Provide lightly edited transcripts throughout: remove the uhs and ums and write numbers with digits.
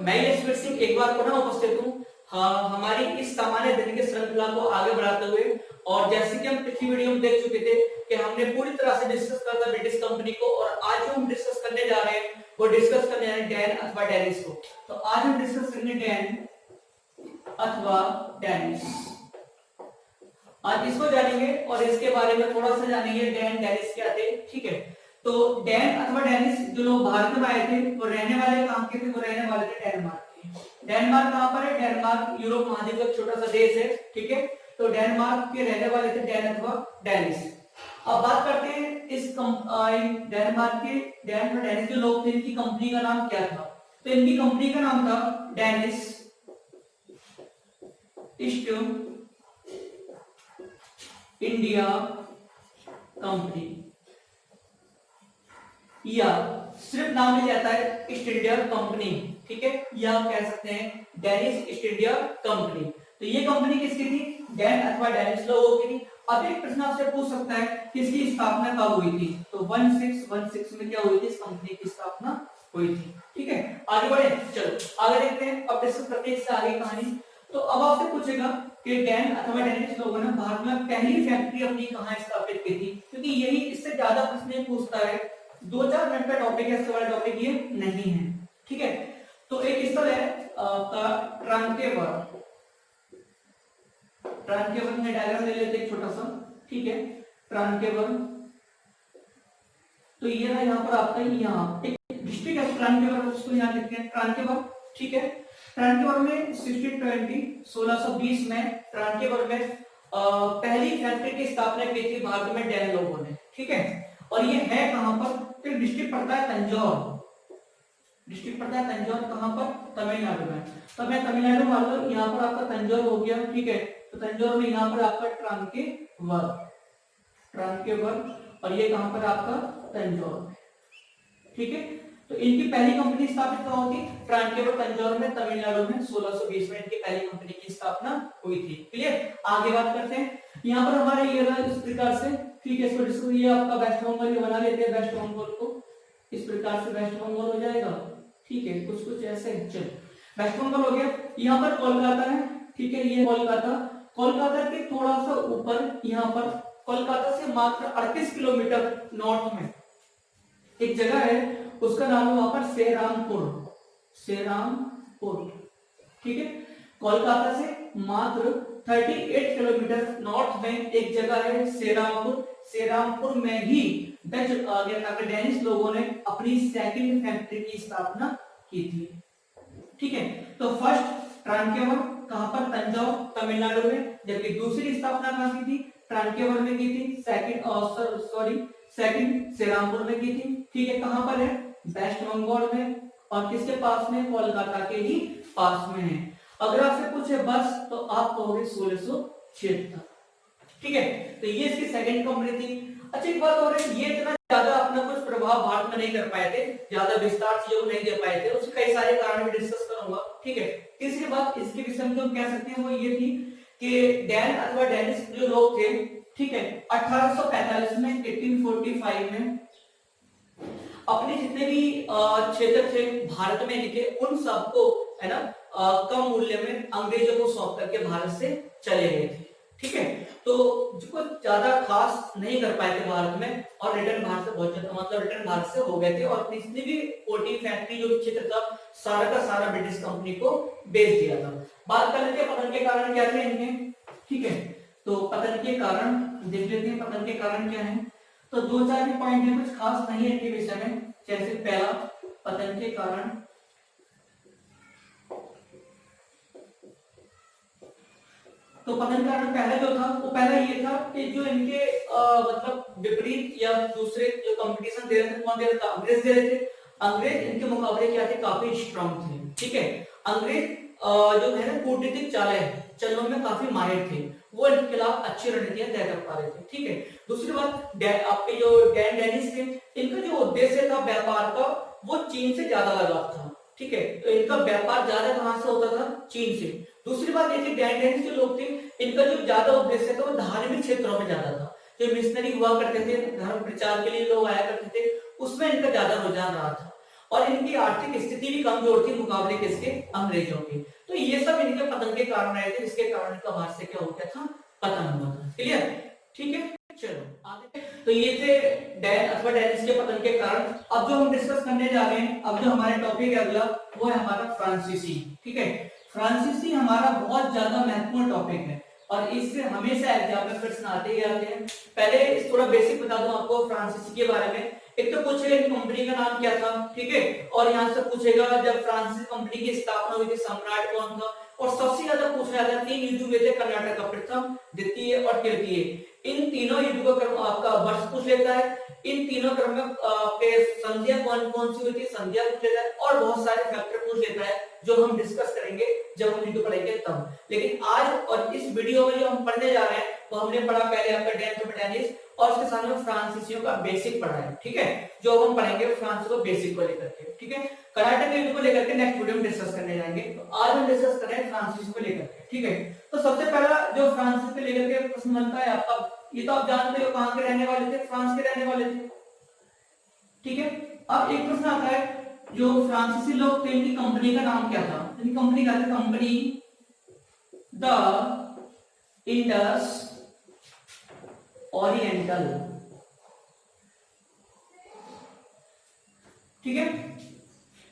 मैं यशवीर सिंह एक बार पुनः उपस्थित हूँ हमारी इस सामान्य दिन की श्रृंखला को आगे बढ़ाते हुए। और जैसे कि हम पिछली वीडियो में देख चुके थे कि हमने पूरी तरह से डिस्कस कर दिया ब्रिटिश कंपनी को, और आज जो हम डिस्कस करने जा रहे हैं वो डिस्कस करने जा रहे हैं डैन अथवा डेनिस को। तो आज हम डिस्कस करेंगे डैन अथवा डेनिस। आज इसको जानेंगे और इसके बारे में थोड़ा सा जानेंगे डैन डेनिस क्या थे। ठीक है, तो डैन अथवा डेनिस जो लोग भारत में आए थे वो रहने वाले कहां के थे? वो रहने वाले थे डेनमार्क के। डेनमार्क कहां पर है? डेनमार्क यूरोप महाद्वीप का छोटा सा देश है। ठीक है, तो डेनमार्क के रहने वाले थे डैन अथवा डेनिस। अब बात करते हैं इस डेनमार्क के डैन अथवा डेनिस जो लोग थे इनकी कंपनी का नाम क्या था? तो इनकी कंपनी का नाम था डेनिस ईस्ट इंडिया कंपनी, या सिर्फ नाम लिया जाता है ईस्ट इंडिया कंपनी। ठीक है, या आप कह सकते हैं डेनिस ईस्ट इंडिया कंपनी। तो ये कंपनी किसकी थी? डैन अथवा डेनिस लोगों की थी। अब एक प्रश्न आपसे पूछ सकता है कि इसकी स्थापना कब हुई थी? तो 1616 में क्या हुई थी? इस कंपनी की स्थापना हुई थी। ठीक है, आगे बढ़े, चलो आगे देखते हैं। अब डिस्कस करते हैं इससे आगे कहानी। तो अब आपसे पूछेगा कि डैन अथवा डेनिस लोगों ने भारत में पहली फैक्ट्री अपनी कहां स्थापित की थी? क्योंकि यही इससे ज्यादा प्रश्न पूछता है, 2-4 मिनट का टॉपिक है, इससे बड़ा टॉपिक ये नहीं है। ठीक है, तो एक स्थल है ट्रांकेवर। ट्रांकेवर में डायग्राम ले लेते हैं छोटा सा। ठीक है, ट्रांकेवर, तो ये ना यहाँ पर आपका यहाँ एक डिस्ट्रिक्ट है ट्रांकेवर, उसको यहाँ लिखते हैं ट्रांकेवर। ठीक है, ट्रांकेवर में 1620 में ट्रांकेवर में पहली फैक्ट्री की स्थापना की थी भारत में डैन लोगों ने। ठीक है, और ये है कहां पर? तो डिस्ट्रिक्ट पड़ता है तंजौर। डिस्ट्रिक्ट पड़ता है तंजौर, कहां पर? तमिलनाडु में। तो मैं तमिलनाडु मान लो, यहाँ पर आपका तंजौर हो गया। ठीक है, तो तंजौर में यहाँ पर आपका ट्रांकेवर, ट्रांकेवर, और ये कहां पर आपका? तंजौर। ठीक है, तो इनकी पहली कंपनी स्थापित कहां हुई? ट्रांकेवर तंजौर में, तमिलनाडु में 1620 में इनकी पहली कंपनी की स्थापना हुई थी। क्लियर, आगे बात करते हैं। यहाँ पर हमारे ये रहा इस प्रकार से। ठीक है, इसको डिस्कस, ये आपका वेस्ट बंगाल बना लेते हैं। वेस्ट बंगाल को इस प्रकार से वेस्ट बंगाल हो जाएगा। ठीक है, कुछ कुछ ऐसे। चलो वेस्ट बंगाल हो गया। यहाँ पर कोलकाता है। ठीक है, ये कोलकाता, कोलकाता के थोड़ा सा ऊपर यहाँ पर कोलकाता से मात्र 38 किलोमीटर नॉर्थ में एक जगह है, उसका नाम है वहां पर सेरामपुर। सेरामपुर। ठीक है, कोलकाता से मात्र 38 किलोमीटर नॉर्थ में एक जगह है सेरामपुर। सेरामपुर में ही डच डेनिस लोगों ने अपनी सेकंड फैक्ट्री की स्थापना की थी। ठीक है, तो फर्स्ट ट्रांकेवर कहां पर? तंजौर तमिलनाडु में, जबकि दूसरी स्थापना कहां की थी? ट्रांकेवर में की थी। सेकंड सेरामपुर में की थी। ठीक है, कहां पर है? वेस्ट बंगाल में, और किसके पास में? कोलकाता के ही पास में है। अगर आपसे पूछे बस, तो आप कहोगे 1676। ठीक है, तो ये इसकी सेकंड कंपनी थी। अच्छा एक बात और है, ये इतना ज्यादा अपना कुछ प्रभाव भारत में नहीं कर पाए थे, ज्यादा विस्तार चीजों को नहीं दे पाए थे, उसके कई सारे कारण भी डिस्कस करूंगा। ठीक है, तीसरी बात इसके विषय में जो कह सकते हैं वो ये थी कि डैन अथवा डेनिस जो लोग थे, ठीक है, 1845 में 1845 में अपने जितने भी क्षेत्र थे भारत में इनके, उन सबको है ना कम मूल्य में अंग्रेजों को सौंप करके भारत से चले गए थे। ठीक है, तो जो ज्यादा खास नहीं कर पाए थे भारत में, और रिटर्न भारत से बहुत ज्यादा, मतलब रिटर्न भारत से हो गए थे, और जितनी भी कोटी फैक्ट्री जो क्षेत्र था सारा का सारा ब्रिटिश कंपनी को बेच दिया था। बात कर लेते हैं पतन के कारण क्या थे इनके। ठीक है, तो पतन के कारण देख लेते हैं, पतन के कारण क्या है। तो 2-4 पॉइंट है, कुछ खास नहीं है इनके विषय में। जैसे पहला, पतन के कारण, तो पतन कारण पहला जो था वो पहला ये था कि जो इनके मतलब विपरीत या दूसरे जो कंपटीशन दे रहे थे, कौन दे रहा था? अंग्रेज दे रहे थे। अंग्रेज इनके मुकाबले क्या थे? काफी स्ट्रांग थे। ठीक है, अंग्रेज जो है ना कूटनीतिक चलों में काफी माहिर थे, वो इनके खिलाफ अच्छी रणनीतियां तय कर पा रहे थे। ठीक है, दूसरी बात आपके जो डैन डेनिस थे, इनका जो उद्देश्य था व्यापार का, वो चीन से ज्यादा लगाव था। ठीक है, तो इनका व्यापार ज्यादा कहां से होता था? चीन से। दूसरी बात ये थी, डैन डेनिस जो लोग थे, इनका जो ज्यादा उद्देश्य था वो धार्मिक क्षेत्रों में ज्यादा था। जो मिशनरी हुआ करते थे, धर्म प्रचार के लिए लोग आया करते थे, उसमें इनका ज्यादा रुझान रहा था। और इनकी आर्थिक स्थिति भी कमजोर थी मुकाबले किसके, अंग्रेजों के। तो ये सब इनके पतन के कारण आए थे, जिसके कारण इनका भारत से क्या हो गया था, पतन हुआ था। क्लियर, ठीक है। चलो आगे, तो ये थे डैन अथवा डेनिस के पतन के कारण। अब जो हम डिस्कस करने जा रहे हैं, अब जो हमारे टॉपिक है अगला, वो है हमारा फ्रांसीसी। ठीक है, फ्रांसीसी हमारा बहुत ज्यादा महत्वपूर्ण टॉपिक है और इससे हमेशा एग्जाम में प्रश्न आते ही आते हैं। पहले थोड़ा बेसिक बता दूं आपको फ्रांसीसी के बारे में। एक तो पूछेगा कंपनी का नाम क्या था, ठीक है, और यहाँ से पूछेगा जब फ्रांसीसी कंपनी की स्थापना हुई थी सम्राट कौन था, और सबसे ज्यादा पूछा जाता है 3 युद्ध हुए थे कर्नाटक का, प्रथम, द्वितीय और तृतीय। इन तीनों युद्धों का क्रम आपका वर्ष पूछ लेता है। इन तीनों क्रम में आपके संधियां कौन कौन सी हुई थी, संधियां पूछ लेता है, और बहुत सारे फैक्टर पूछ लेता है जो हम डिस्कस करेंगे जब हम युद्ध पढ़ेंगे तब। लेकिन आज और इस वीडियो में जो हम पढ़ने जा रहे हैं वो हमने पढ़ा पहले आपका डेनिस ऑफ डेनिस, और उसके साथ में फ्रांसीसियों का बेसिक पढ़ा है। ठीक है, जो हम पढ़ेंगे फ्रांस को बेसिक को लेकर के। ठीक है, कर्नाटक युद्ध को लेकर के नेक्स्ट वीडियो में डिस्कस करने जाएंगे। तो आज हम डिस्कस कर रहे हैं फ्रांसीसी को लेकर के। ठीक है, तो सबसे पहला जो फ्रांसीसी को लेकर के प्रश्न बनता है आपका, ये तो आप जानते हो कहां के रहने वाले थे, फ्रांस के रहने वाले थे। ठीक है, अब एक प्रश्न आता है जो फ्रांसीसी लोग थे इनकी कंपनी का नाम क्या था। इनकी कंपनी का था कंपनी द इंडस ओरिएंटल। ठीक है,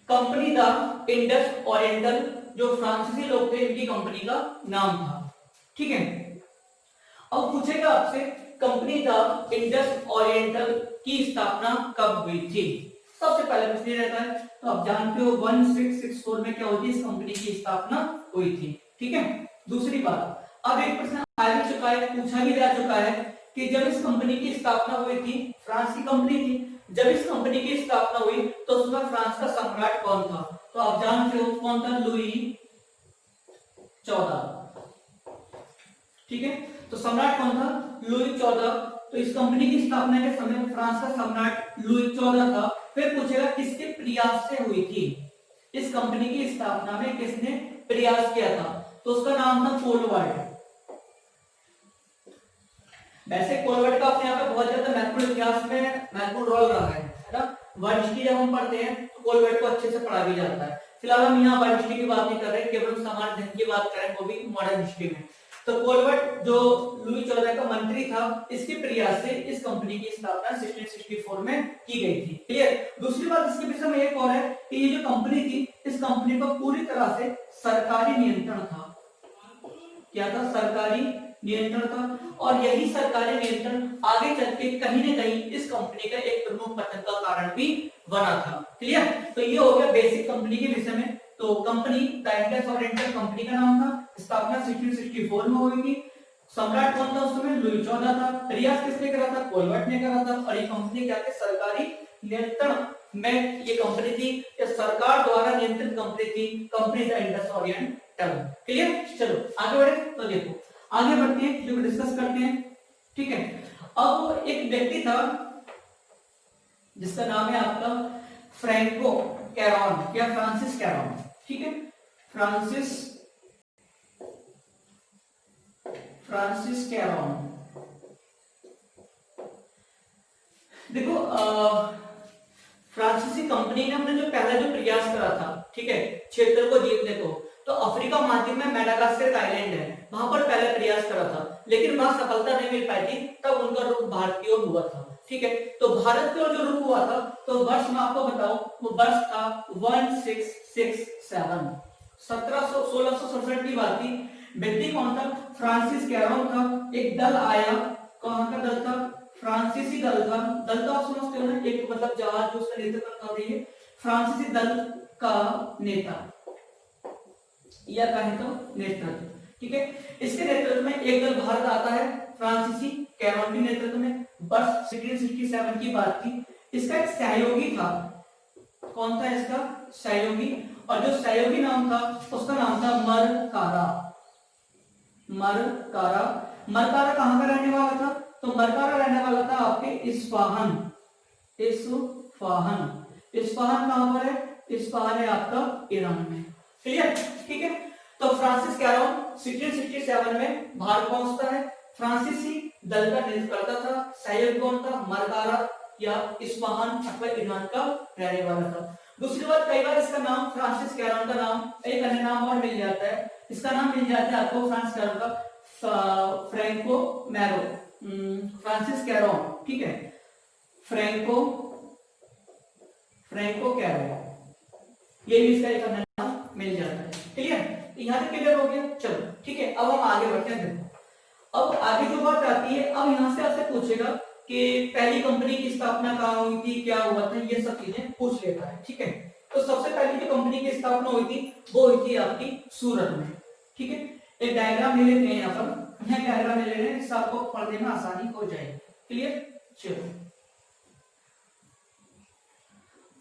कंपनी द इंडस ओरिएंटल जो फ्रांसीसी लोग थे इनकी कंपनी का नाम था। ठीक है, अब पूछेगा आपसे कंपनी द इंडस ओरिएंटल की स्थापना कब हुई थी। सबसे पहले प्रश्न रहता है, तो आप जानते हो 1664 में क्या हुई थी, इस कंपनी की स्थापना हुई थी। ठीक है, दूसरी बात, अब एक प्रश्न आ भी चुका है, पूछा भी जा चुका है कि जब इस कंपनी की स्थापना हुई थी, फ्रांस की कंपनी थी, जब इस कंपनी की स्थापना हुई तो उसमें फ्रांस का सम्राट कौन था। तो आप जानते हो कौन था, लुई 14। ठीक है, तो सम्राट कौन था, लुई 14। तो इस कंपनी की स्थापना के समय फ्रांस का सम्राट लुई 14 था। फिर पूछेगा किसके प्रयास से हुई थी, इस कंपनी की स्थापना में किसने प्रयास किया था, तो उसका नाम था कोलवर्ट। वैसे कोलवर्ट का अपने यहाँ पे बहुत ज्यादा महत्वपूर्ण इतिहास में महत्वपूर्ण रोल रहा है ना। वर्ल्ड हिस्ट्री जब हम पढ़ते हैं तो कोलवर्ट को अच्छे से पढ़ा भी जाता है। फिलहाल हम यहाँ वर्ल्ड हिस्ट्री की बात नहीं कर रहे, केवल सामान्य धन की बात करें, वो भी मॉडर्न हिस्ट्री में। तो कोलवर्ट जो लुई 14 का मंत्री था, इसके प्रयास से इस कंपनी की स्थापना 1664 में की गई थी। क्लियर। दूसरी बात इसके विषय में एक और है कि ये जो कंपनी थी, इस कंपनी पर पूरी तरह से सरकारी नियंत्रण था। क्या था, सरकारी नियंत्रण था, और यही सरकारी नियंत्रण आगे चल के कहीं न कहीं इस कंपनी का एक प्रमुख पतन का कारण भी बना था। क्लियर। तो ये हो गया बेसिक कंपनी के विषय में। तो company the Indus oriental company का नाम था, स्थापना 1664 में हुई थी। सम्राट कौन था उस समय, लुई 14 था। प्रयास किसने करा था, कोलवर्ट ने करा था। और ये कंपनी क्या थी, सरकारी नियंत्रण में ये कंपनी थी, ये सरकार द्वारा नियंत्रित कंपनी थी, company the Indus oriental. Clear. चलो आगे बढ़े, तो देखो आगे बढ़ते हैं, जो डिस्कस करते हैं। ठीक है, अब एक व्यक्ति था जिसका नाम है आपका फ्रैंको कैरॉन, क्या, फ्रांसिस कैरॉन। ठीक है, फ्रांसिस कैरॉन। देखो फ्रांसीसी कंपनी ने अपने जो पहला जो प्रयास करा था, ठीक है, क्षेत्र को जीतने को, तो अफ्रीका महाद्वीप में मेडागास्कर आइलैंड है, वहां पर पहला प्रयास करा था, लेकिन वहां सफलता नहीं मिल पाई थी। तब उनका रुख भारत की ओर हुआ था। ठीक है, तो भारत की ओर जो रुख हुआ था, तो वर्ष में आपको बताओ, वो वर्ष था 1667, 1667 की बात थी। व्यक्ति कौन था, फ्रांसिस कैरॉन था। एक दल आया, कहां का दल था, फ्रांसीसी दल था। दल तो आप समझते हो ना, एक मतलब जहाज जो उसका नेतृत्व करता है, फ्रांसीसी दल का नेता या कहें तो नेतृत्व। ठीक है, इसके नेतृत्व में एक दल भारत आता है, फ्रांसीसी कैरॉन के नेतृत्व में। वर्ष 1667 की बात थी। इसका एक सहयोगी था, कौन था इसका सहयोगी, और जो सहयोगी नाम था उसका नाम था मरकारा। मरकारा कहां का रहने वाला था, तो मरकारा रहने वाला था आपके इस्फहान। इस्फहान कहां पर है, इस्फहान है आपका ईरान में। क्लियर। ठीक है, तो फ्रांसिस कैरॉन 1667 में भारत पहुंचता है। फ्रांसीसी दल का नेतृत्व करता था। सहयोगी कौन था, मरकारा या इस्फहान अथवा ईरान का रहने वाला था। दूसरी बात, कई बार इसका नाम फ्रांसिस कैरॉन का नाम एक अन्य नाम और मिल जाता है। इसका नाम मिल जाता है आपको फ्रांसिस कैरॉन का फ्रैंको मैरो, फ्रांसिस कैरॉन, ठीक है, फ्रैंको कैरॉन, ये भी इसका एक अन्य नाम मिल जाता है। क्लियर, यहां तक क्लियर हो गया। चलो ठीक है, अब हम आगे बढ़ते हैं। देखो अब आगे जो बात आती है, अब यहां से आपसे पूछेगा कि पहली कंपनी की स्थापना कहाँ हुई थी, क्या हुआ था, ये सब चीजें पूछ लेता है। ठीक है, तो सबसे पहली जो कंपनी की स्थापना हुई थी वो हुई थी आपकी सूरत में। ठीक है, एक डायग्राम ले लेते हैं, यहाँ पर यह डायग्राम ले ले रहे हैं, इससे आपको पढ़ने में आसानी हो जाएगी। क्लियर, चलो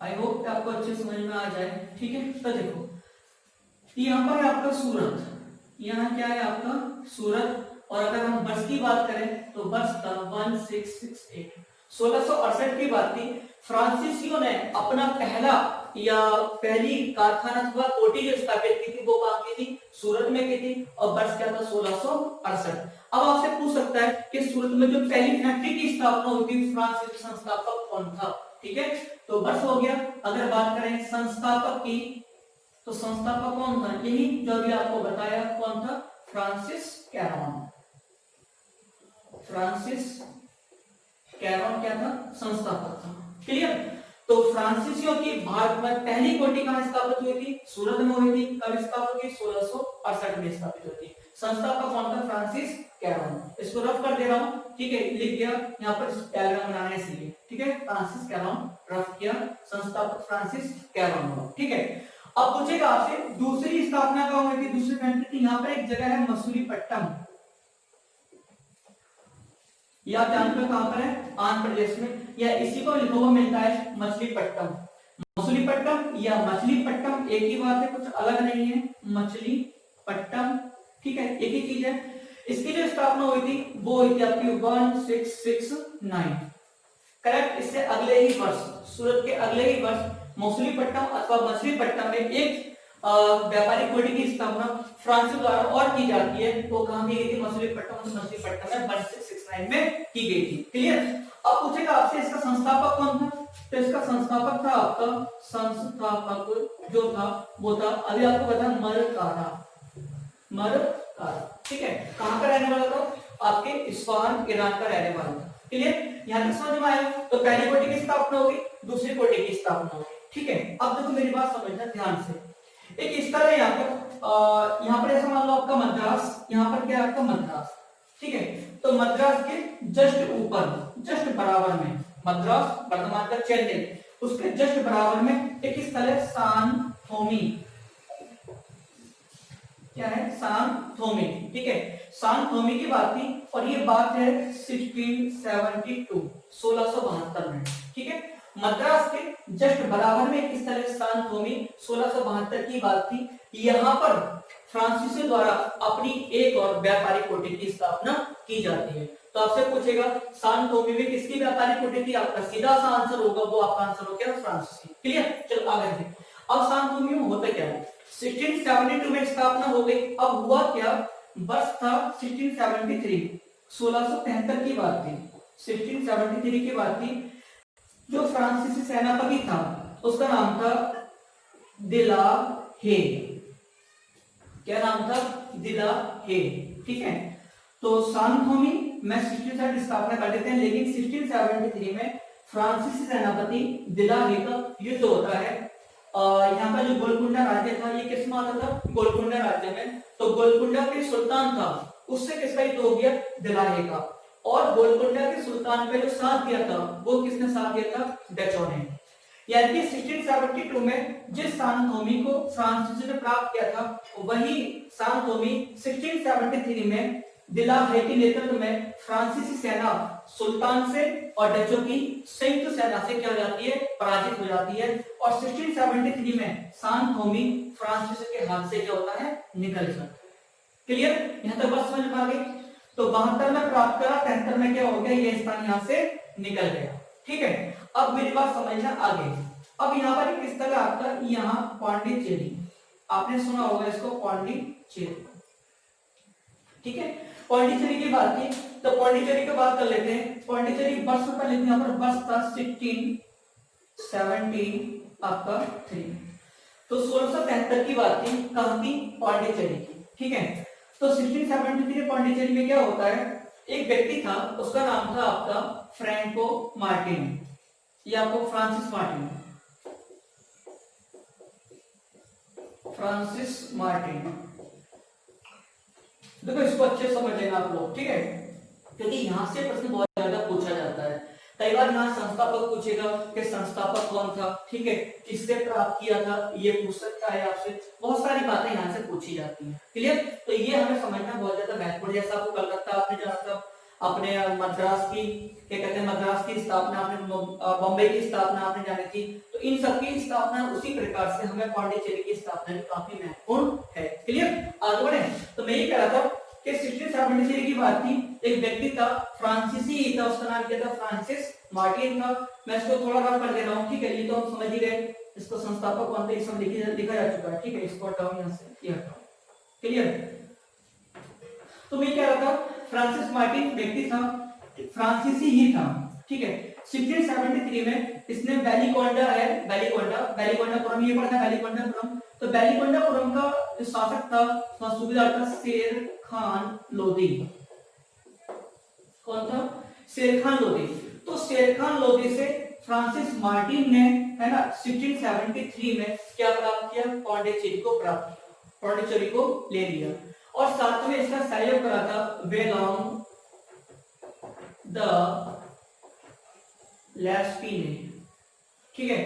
आई होप कि आपको अच्छे समझ में आ जाए। ठीक है, तो देखो यहाँ पर है आपका सूरत, यहाँ क्या है आपका सूरत, और अगर हम वर्ष की बात करें तो वर्ष था 1668, 1668 की बात थी। फ्रांसीसियों ने अपना पहला या पहली कारखाना अथवा कोठी जो स्थापित की थी वो कहाँ की थी, सूरत में की थी, और वर्ष क्या था 1668। अब आपसे पूछ सकता है कि सूरत में जो पहली फैक्ट्री की स्थापना हुई थी फ्रांसीसी संस्थापक कौन था। ठीक है, तो वर्ष हो गया। अगर बात करें संस्थापक की तो संस्थापक कौन था, यही जो अभी आपको बताया, कौन था, फ्रांसिस कैरॉन। फ्रांसिस कैरॉन क्या था, संस्थापक था। क्लियर, तो फ्रांसीसियों की भारत में पहली कोठी कहां स्थापित हुई थी, सूरत में हुई थी। कब स्थापित हुई, 1668 में स्थापित हुई थी। संस्थापक कौन था, फ्रांसिस कैरॉन। इसको रफ कर दे रहा हूं, ठीक है, लिख दिया यहाँ पर डायग्राम बनाने से लिए। ठीक है, फ्रांसिस कैरॉन रफ किया, संस्थापक फ्रांसिस कैरॉन। ठीक है, अब पूछेगा आपसे दूसरी स्थापना कहाँ हुई थी, दूसरी फैक्ट्री, यहाँ पर एक जगह है मसूलीपट्टनम, या जानते हो कहां पर है, आंध्र प्रदेश में, या इसी को लिखा हुआ मिलता है मछलीपट्टनम। मछलीपट्टनम या मछलीपट्टनम एक ही बात है, कुछ अलग नहीं है, मछलीपट्टनम, ठीक है, एक ही चीज है। इसकी जो स्थापना हुई थी वो हुई थी आपकी 1669, करेक्ट। इससे अगले ही वर्ष, सूरत के अगले ही वर्ष मछलीपट्टनम अथवा मछलीपट्टनम में एक व्यापारिक कोठी की स्थापना फ्रांस द्वारा और की जाती है। वो कहां की गई थी, मछलीपट्टनम में 1669 में की गई थी। क्लियर, अब पूछेगा आपसे इसका संस्थापक कौन था, तो इसका संस्थापक था आपका, संस्थापक जो था वो था, अभी आपको पता है, मरकारा। ठीक है, कहां का रहने वाला था, आपके इस्फहान ईरान का रहने वाला था। क्लियर, यहां तक समझ में आया। तो पहली कोठी की स्थापना होगी, दूसरी कोठी की स्थापना होगी। ठीक है, अब देखो मेरी बात समझना ध्यान से। एक इस तरह यहाँ पर ऐसा मान लो आपका मद्रास, यहाँ पर क्या है आपका मद्रास। ठीक है, तो मद्रास के जस्ट ऊपर, जस्ट बराबर में, मद्रास वर्तमान का चेन्नई, उसके जस्ट बराबर में एक स्थल है सान थोमी। क्या है, सान थोमी। ठीक है, सान थोमी की बात थी, और ये बात है 1672, 1672 में। ठीक है, मद्रास के जस्ट बराबर में एक स्थल है सान थोमी, 1672 की बात थी। यहाँ पर फ्रांसीसियों द्वारा अपनी एक और व्यापारिक कोठी की स्थापना की जाती है। तो आपसे पूछेगा सान थोमी में किसकी व्यापारिक कोठी थी, आपका सीधा सा आंसर होगा, वो आपका आंसर हो गया फ्रांसीसी। क्लियर, चलो आगे देखिए। अब सान थोमी में होता क्या है, 1672 में स्थापना हो गई। अब हुआ क्या, वर्ष था 1673, 1673 की बात थी, 1673 की बात थी। जो फ्रांसीसी सेनापति था उसका नाम था दिला हे। क्या नाम था, दिला हे। ठीक है, तो सान थोमी में 1667 स्थापना कर देते हैं, लेकिन 1673 में फ्रांसीसी सेनापति दिला हे का युद्ध होता है। यहाँ का जो गोलकुंडा राज्य था ये किस में आता था, गोलकुंडा राज्य में। तो गोलकुंडा के सुल्तान था, उससे किसका युद्ध हो गया, दिलाहे का। और गोलकुंडा के सुल्तान पे जो साथ दिया था वो किसने साथ दिया था, डचों ने। यानी कि 1672 में जिस सान थोमी को फ्रांसीसी ने प्राप्त किया था, वही सान थोमी 1673 में दिलाहे के नेतृत्व में फ्रांसीसी सेना सुल्तान से और डचों की संयुक्त सेना से क्या हो जाती है, पराजित हो जाती है। और 1673 में सान थोमी फ्रांसीसी के हाथ से क्या होता है, निकल जाता है। क्लियर, यहां तक बात समझ में आ गई। तो 72 में प्राप्त करा, 73 में क्या हो गया, ये स्थान यहां से निकल गया। ठीक है, अब मेरी बात समझना आगे। अब यहाँ पर एक स्थल है आपका, यहाँ पांडिचेरी, आपने सुना होगा इसको, पांडिचेरी। ठीक है, पांडिचेरी की बात की, तो पांडिचेरी की बात कर लेते हैं। पांडिचेरी वर्ष पर लिखते हैं, यहाँ पर वर्ष था 1670, आपका 3। तो 1673 की बात थी, कहां की? पांडिचेरी की, ठीक है। तो 1673 पांडिचेरी में क्या होता है, एक व्यक्ति था, उसका नाम था आपका फ्रैंको मार्टिन, या आपको फ्रांसिस मार्टिन, फ्रांसिस मार्टिन। देखो इसको अच्छे समझ लेना आप लोग, ठीक है, क्योंकि यहाँ से प्रश्न बहुत ज्यादा पूछा जाता है। कई बार यहाँ संस्थापक पूछेगा कि संस्थापक कौन था, ठीक है, किससे प्राप्त किया था, ये पूछ सकता है आपसे। बहुत सारी बातें यहाँ से पूछी जाती हैं, क्लियर। तो ये हमें समझना बहुत ज्यादा महत्वपूर्ण। जैसा आपको कलकत्ता आपने जाना था, अपने मद्रास की क्या कहते हैं, मद्रास की स्थापना आपने, बॉम्बे की स्थापना आपने जानी थी, तो इन सब की स्थापना उसी प्रकार से हमें पांडिचेरी की स्थापना भी काफी महत्वपूर्ण है, क्लियर। आगे बढ़े, तो मैं ये कह रहा था कि 1673 की बात थी, एक व्यक्ति था, फ्रांसीसी ही था, उसका नाम क्या था? फ्रांसिस मार्टिन था। मैं इसको थोड़ा रफ कर दे रहा हूँ, ठीक है, ये तो हम समझ ही गए, इसको संस्थापक कौन थे, इस सब लिखा जा चुका है, ठीक है, इसको हटाओ यहाँ से, ये हटाओ, क्लियर। तो मैं क्या रहा था, फ्रांसिस मार्टिन व्यक्ति था, फ्रांसीसी ही था, ठीक है। 1673 में इसने बैलिकोंडा है, बैलिकोंडापुरम, ये पढ़ा था बैलिकोंडापुरम। तो बैलिकोंडापुरम का जो शासक था, सूबेदार था शेर खान लोधी। कौन था? शेर खान लोधी। तो शेर खान लोधी से फ्रांसिस मार्टिन ने, है ना, 1673 में क्या प्राप्त किया? पांडिचेरी को प्राप्त किया, पांडिचेरी को ले लिया। और साथ में इसका सहयोग करा था वेलोंग द लेस्पी ने, ठीक है।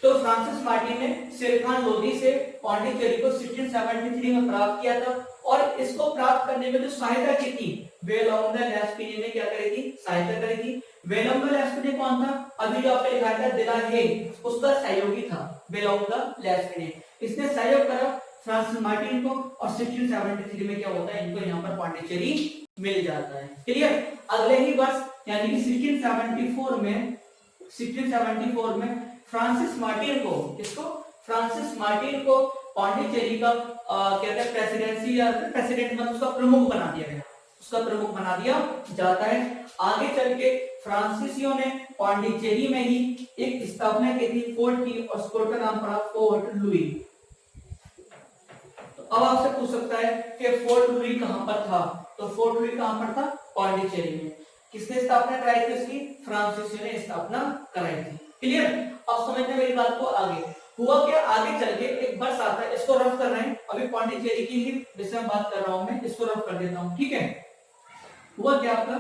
तो फ्रांसिस मार्टिन ने शेर खान लोधी से पांडिचेरी को 1673 में प्राप्त किया था, और इसको प्राप्त करने में जो सहायता की थी, वेलोंग द लेस्पी ने क्या करी थी? सहायता करी थी। वेलोंग द लेस्पी कौन था? अभी जो आपने लिखा था दिलाहे, उसका सहयोगी था वेलोंग द लेस्पी ने। इसने सहयोग करा फ्रांसिस मार्टिन को, और 1673 में क्या होता है, इनको यहाँ पर पांडिचेरी मिल जाता है, क्लियर। अगले ही वर्ष यानी कि 1674 में फ्रांसिस मार्टिन को, किसको? फ्रांसिस मार्टिन को पांडिचेरी का कहते हैं प्रेसिडेंसी या प्रेसिडेंट, मतलब उसका प्रमुख बना दिया गया, उसका प्रमुख बना दिया जाता है। आगे चल के फ्रांसीसियों ने पांडिचेरी में ही एक स्थापना की थी, फोर्ट की, और उस फोर्ट का नाम पड़ा फोर्ट लुई। अब आपसे पूछ सकता है कि फोर्ट लुई कहां पर था? तो फोर्ट लुई कहां पर था? पांडिचेरी में। किसने स्थापना कराई थी उसकी? फ्रांसीसियों ने स्थापना कराई थी, क्लियर। अब समझना मेरी बात को आगे। हुआ क्या, आगे चल के एक वर्ष आता है, इसको रफ कर रहे हैं, अभी पांडिचेरी की ही विषय में बात कर रहा हूं मैं, इसको रफ कर देता हूं, ठीक है। हुआ क्या, आपका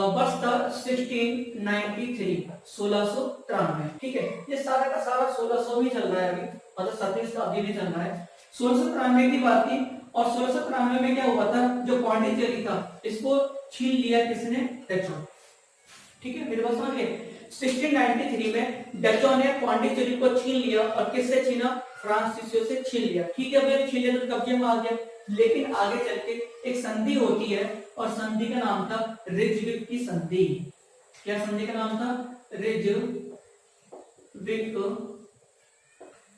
वर्ष था 1693, 1693, ठीक है। ये सारा का सारा 1600 में चल रहा है अभी, मतलब 17वीं शताब्दी में चल रहा है। 1693 की बात थी, और 1693 में क्या हुआ था, जो पांडिचेरी था इसको छीन लिया किसने? डचों, ठीक है, मेरे बात समझ गए। 1693 में डचों ने पांडिचेरी को छीन लिया, और किससे छीना? फ्रांसीसियों से छीन लिया, ठीक है भैया, छीन लिया तो कब्जे में आ गया। लेकिन आगे चल के एक संधि होती है, और संधि का नाम था रिजविक की संधि। क्या संधि का नाम था? रिजविक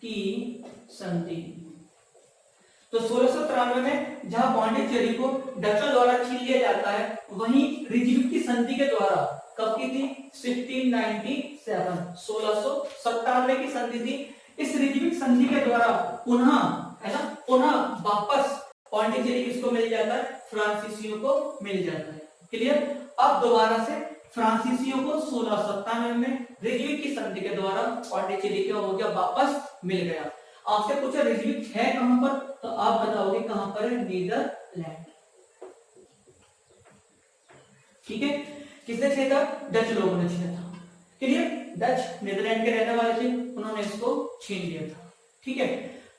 की संधि। तो 1693 में जहां पांडिचेरी को डचों द्वारा छीन लिया जाता है, वहीं रिजविक की संधि के द्वारा, कब की थी? 1697, 1697 की संधि थी। इस रिजविक संधि के द्वारा पुनः, है ना, पुनः वापस पांडिचेरी किसको मिल जाता है? फ्रांसीसियों को मिल जाता है, क्लियर। अब दोबारा से फ्रांसीसियों को 1697 में रिजविक की संधि के द्वारा पांडिचेरी क्या हो गया? वापस मिल गया। आपसे पूछा रिजविक है कहां पर, तो आप बताओगे कहां पर है? नीदरलैंड, ठीक है। किसने छीना था? डच लोगों ने छीना था, क्लियर। डच नीदरलैंड के रहने वाले थे, उन्होंने इसको छीन लिया था, ठीक है।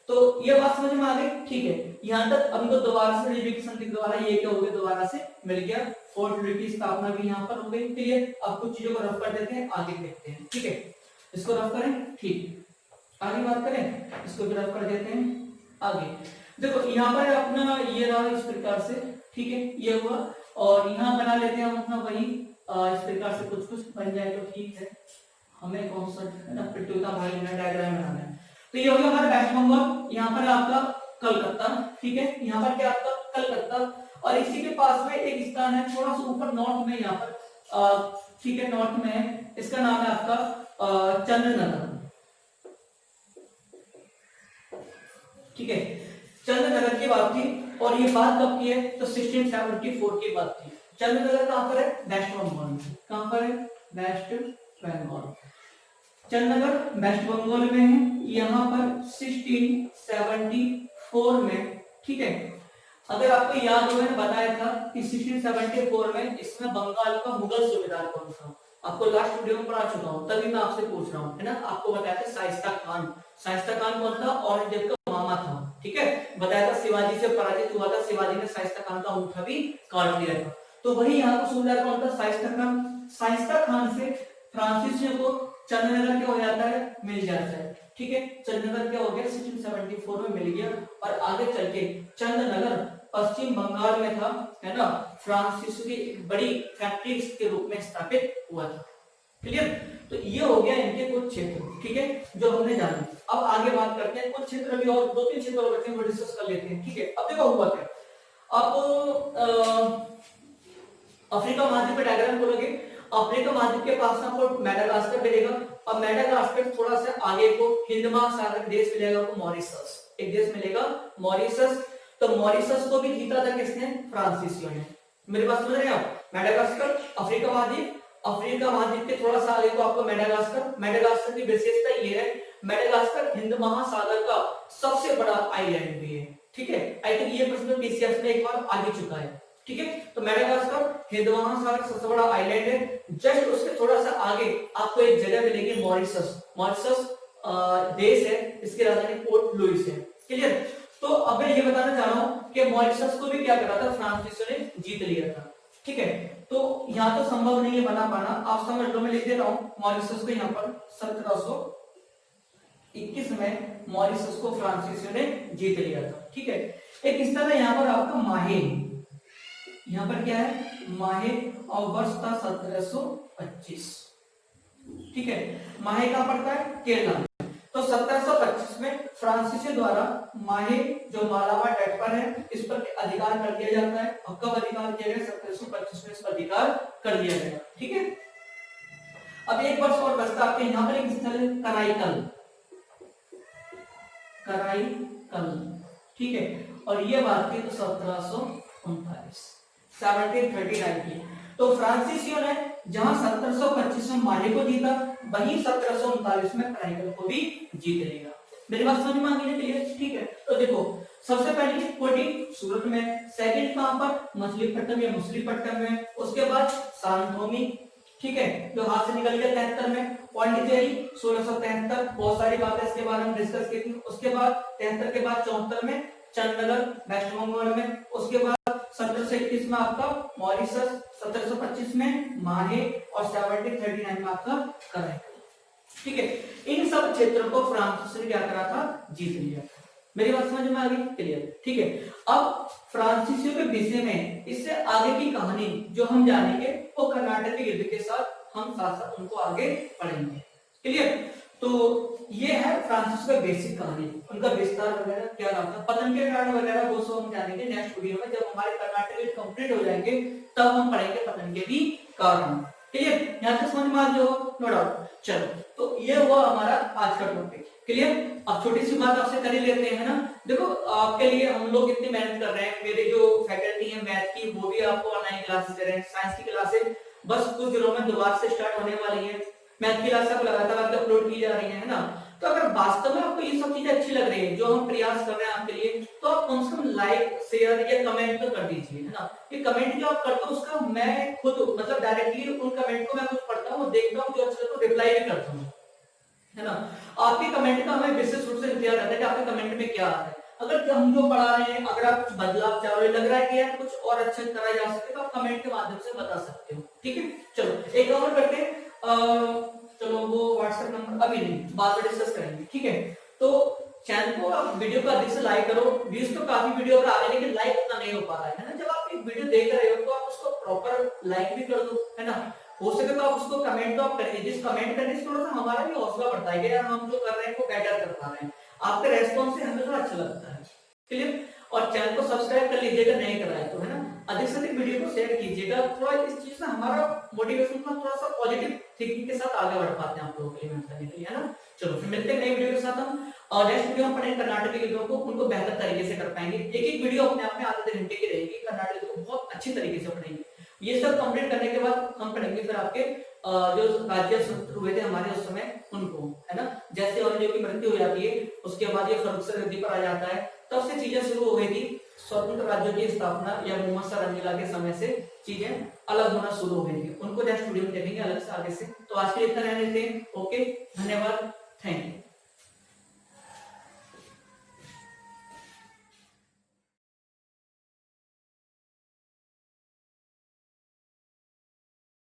तो ये बात समझ में आ गई, ठीक है। यहां तक अभी तो दोबारा से रिजविक संधि के द्वारा ये क्या हो गया? दोबारा से मिल गया। फोर्ट लुई की स्थापना भी यहां पर हो गई, क्लियर। अब कुछ चीजों को रफ कर देते हैं, आगे देखते हैं, ठीक है। इसको रफ करें, ठीक, आगे बात करें, इसको भी रफ कर देते हैं आगे। देखो यहाँ पर अपना ये रहा इस प्रकार से, ठीक है, ये हुआ। और यहाँ बना लेते हैं हम अपना वही इस प्रकार से कुछ बन जाए तो ठीक है। हमें कौन सा है ना प्रतियोगिता भाग लेना, डायग्राम बनाना है। तो ये हो गया हमारा वेस्ट बंगाल, यहाँ पर आपका कलकत्ता, ठीक है, यहाँ पर क्या आपका कलकत्ता, और इसी के पास में एक स्थान है थोड़ा सा ऊपर नॉर्थ में, यहाँ पर ठीक है, नॉर्थ में है, इसका नाम है आपका चंद्रनगर, ठीक है, चंद्रनगर की बात थी और ये बात कब की है, तो 1674 की बात थी। चंद्रनगर कहां पर है, वेस्ट बंगाल में। कहां पर है, वेस्ट बंगाल। चंद्रनगर वेस्ट बंगाल में है, यहाँ पर 1674 में, ठीक है। अगर आपको याद हो, मैंने बताया था कि 1674 में इसमें बंगाल का मुगल सूबेदार कौन था, आपको लास्ट वीडियो में पढ़ा चुका हूँ, तभी मैं आपसे पूछ रहा हूँ, है ना। आपको बताया था शाइस्ता खान। शाइस्ता खान कौन था, औरंगजेब का मामा था, ठीक है। बताया था शिवाजी से पराजित हुआ था, शिवाजी ने शाइस्ता खान का अंगूठा भी काट लिया था। तो वही यहाँ का सूबेदार कौन था, शाइस्ता खान। शाइस्ता खान से फ्रांसिस को चंद्रनगर क्या हो जाता है, मिल जाता है, ठीक है। चंद्रनगर क्या हो गया, 1674 में मिल गया। और आगे चल के चंद्रनगर पश्चिम बंगाल में था, है ना। फ्रांसिस की एक बड़ी फैक्ट्री के रूप में स्थापित हुआ था। क्लियर। तो ये हो गया इनके कुछ क्षेत्र, ठीक है, जो हमने जाना। अब आगे बात करते हैं कुछ क्षेत्र भी और, 2-3 क्षेत्र और बचे हैं, वो डिस्कस कर लेते हैं, ठीक है। अब देखो हुआ क्या, अब अफ्रीका महाद्वीप पे डायग्राम खोलोगे, अफ्रीका महाद्वीप के पास आपको मेडागास्कर मिलेगा, और मेडागास्कर थोड़ा सा आगे को हिंद महासागर देश मिलेगा, आपको मॉरिशस, एक देश मिलेगा मॉरिशस। तो मॉरिशस को भी जीता था किसने, फ्रांसिसियो ने। मेरी बात समझ रहे हैं आप, मेडागास्कर, अफ्रीका महाद्वीप, अफ्रीका महाद्वीप के थोड़ा सा आगे को आपको मेडागास्कर। मेडागास्कर की विशेषता ये है, मेडागास्कर हिंद महासागर का सबसे बड़ा आइलैंड भी है, ठीक है। आई थिंक ये प्रश्न पीसीएस में एक बार आ ही चुका है, ठीक है। तो मेडागास्कर हिंद महासागर सबसे बड़ा आइलैंड है। जस्ट उसके थोड़ा सा आगे आपको एक जगह मिलेगी मॉरिशस। मॉरिशस देश है, इसकी राजधानी पोर्ट लुइस है, क्लियर। तो अब मैं ये बताना चाह रहा हूं कि मॉरिशस को भी क्या करा था, फ्रांसिस ने जीत लिया था, ठीक है। तो यहाँ तो संभव नहीं है बना पाना, आप समझ लो, मैं लिख दे रहा हूँ मॉरिशस को यहाँ पर 1721 में मॉरिशस को फ्रांसिस ने जीत लिया था, ठीक है। एक इस तरह यहाँ पर आपका माहे, यहाँ पर क्या है, माहे, और वर्ष था 1725, ठीक है। माहे कहां पड़ता है, केरला में। तो 1725 में फ्रांसिस द्वारा माहे जो मालाबार तट पर है, इस पर अधिकार कर दिया जाता है। और कब अधिकार किया गया, 1725 में इस पर अधिकार कर दिया गया, ठीक है। अब एक वर्ष और बचता आपके यहाँ पर एक स्थल है कराईकल, कराईकल, ठीक है। और ये बात की तो 1739 की। तो फ्रांसिसियो ने जहां 1725 में माले को जीता, वहीं 1739 में कराईकल को भी जीत लेगा। मेरी बात समझ में आ गई है, ठीक है। तो देखो, सबसे पहले कोटी सूरत में, सेकंड कहां पर, मछलीपट्टनम या मुसलीपट्टनम में, उसके बाद सांथोमी, ठीक है, जो हाथ से निकल गया 73 में, पौंडीचेरी 1673, बहुत सारी बातें इसके बारे में डिस्कस की थी। उसके बाद 73 के बाद 74 में चंद्रनगर वेस्ट बंगाल में, उसके बाद 1721 में आपका मॉरिशस, 1725 में माहे, और 1739 में आपका कराईकल, ठीक है। इन सब क्षेत्रों को फ्रांसिस ने क्या करा था, जीत लिया था। मेरी बात समझ में आ गई, क्लियर, ठीक है। अब फ्रांसिसियो के विषय में इससे आगे की कहानी जो हम जानेंगे, वो कर्नाटक के युद्ध के साथ हम साथ साथ उनको आगे पढ़ेंगे, क्लियर। तो ये है फ्रांसिस का बेसिक कहानी, उनका विस्तार वगैरह क्या नाम था, पतन के कारण वगैरह वो सब हम जानेंगे नेक्स्ट वीडियो में। जब हमारे कर्नाटक युद्ध कंप्लीट हो जाएंगे तब हम पढ़ेंगे पतन के भी कारण, क्लियर। यहाँ तक समझ में आ गया, नो डाउट। चलो, तो ये हुआ हमारा आज का टॉपिक, क्लियर। अब छोटी सी बात आपसे कर ही लेते हैं ना। देखो, आपके लिए हम लोग इतनी मेहनत कर रहे हैं, मेरे जो फैकल्टी है मैथ की, वो भी आपको ऑनलाइन क्लासेस दे रहे हैं, साइंस की क्लासेस बस कुछ दिनों में दोबारा से स्टार्ट होने वाली है। मैथ की क्लास लगातार अपलोड की जा रही है ना। तो अगर वास्तव में आपको ये सब चीजें अच्छी लग रही है जो हम प्रयास कर रहे हैं आपके लिए, तो आप कम से कम लाइक, शेयर या कमेंट तो कर दीजिए, है ना। ये कमेंट जो आप करते हो उसका मैं खुद मतलब डायरेक्टली उन कमेंट को मैं खुद पढ़ता हूँ, देखता हूँ, जो अच्छा लगता है रिप्लाई भी करता हूँ, है ना। आपके कमेंट का हमें विशेष रूप से इंतजार रहता है कि आपके कमेंट में क्या आ रहा है। अगर हम जो पढ़ा रहे हैं, अगर आप कुछ बदलाव चाह रहे हो, लग रहा है कि यार कुछ और अच्छा करा जा सकता है, तो आप कमेंट के माध्यम से बता सकते हो, ठीक है। चलो एक और करते हैं, चलो वो व्हाट्सएप नंबर अभी नहीं, बाद में डिस्कस करेंगे, ठीक है। तो चैनल को आप वीडियो को अधिक से लाइक करो। व्यूज तो काफी वीडियो का आ रहे हैं, लेकिन लाइक उतना नहीं हो पा रहा है ना। जब आप एक वीडियो देख रहे हो तो आप उसको प्रॉपर लाइक भी कर दो, है ना। हो सके तो आप उसको कमेंट तो आप करिए, जिस कमेंट करने से थोड़ा सा हमारा भी हौसला बढ़ता है कि यार हम जो कर रहे हैं वो बेटर कर पा रहे हैं। आपका रेस्पॉन्स से हमें थोड़ा अच्छा लगता है, क्लियर। और चैनल को सब्सक्राइब कर लीजिएगा नहीं करा है तो, है ना। अधिक से अधिक वीडियो को शेयर कीजिएगा, थोड़ा इस चीज से हमारा मोटिवेशन का थोड़ा सा पॉजिटिव थिंकिंग के साथ आगे बढ़ पाते हैं आप लोगों के लिए मेहनत करने के लिए, है ना। चलो फिर मिलते हैं नई वीडियो के साथ हम, और नेक्स्ट वीडियो हम पढ़ेंगे कर्नाटक के गीतों को, उनको बेहतर तरीके से कर पाएंगे। एक एक वीडियो अपने आप में आधे घंटे की रहेगी, कर्नाटक को बहुत अच्छी तरीके से पढ़ेंगे। ये सब कंप्लीट करने के बाद हम पढ़ेंगे फिर आपके जो राज्य स्वतंत्र हुए थे हमारे उस समय उनको, है ना। जैसे औरंगजेब की मृत्यु हो जाती है उसके बाद ये फर्रुख गद्दी पर आ जाता है, तब से चीजें शुरू हो गई थी। स्वतंत्र राज्यों की स्थापना या मोहम्मद शाह रंगीला के समय से चीजें अलग होना शुरू हो गई थी, उनको नेक्स्ट वीडियो में देखेंगे अलग से आगे से। तो आज के लिए इतना रहने देते हैं। ओके, धन्यवाद, थैंक यू।